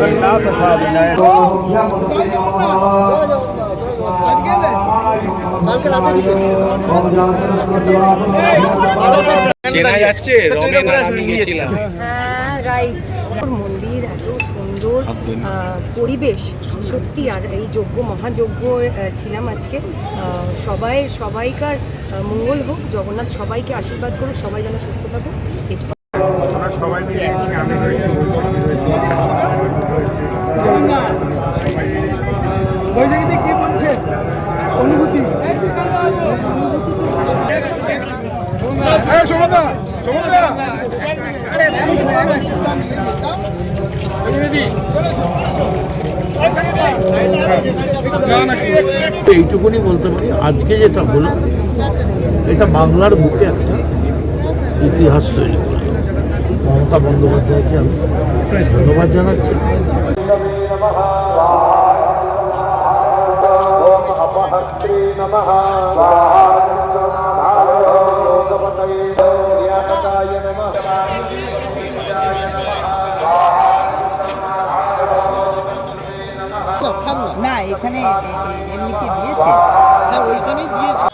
জগন্নাথ স্বামী মন্দির এত সুন্দর পরিবেশ সত্যি। আর এই যজ্ঞ মহাযজ্ঞ ছিলাম আজকে। সবাইকার মঙ্গল হোক, জগন্নাথ সবাইকে আশীর্বাদ করুক, সবাই যেন সুস্থ থাকুক। সবাই মিলে কি বলছেন অনুভূতি? এইটুকুনি বলতে পারি, আজকে যেটা হলো এটা বাংলার বুকে একটা ইতিহাস তৈরি করলো। মমতা বন্দ্যোপাধ্যায়কে আমি ধন্যবাদ জানাচ্ছি। না এখানে এমনি কি দিয়েছে? হ্যাঁ ওইখানেই দিয়েছে।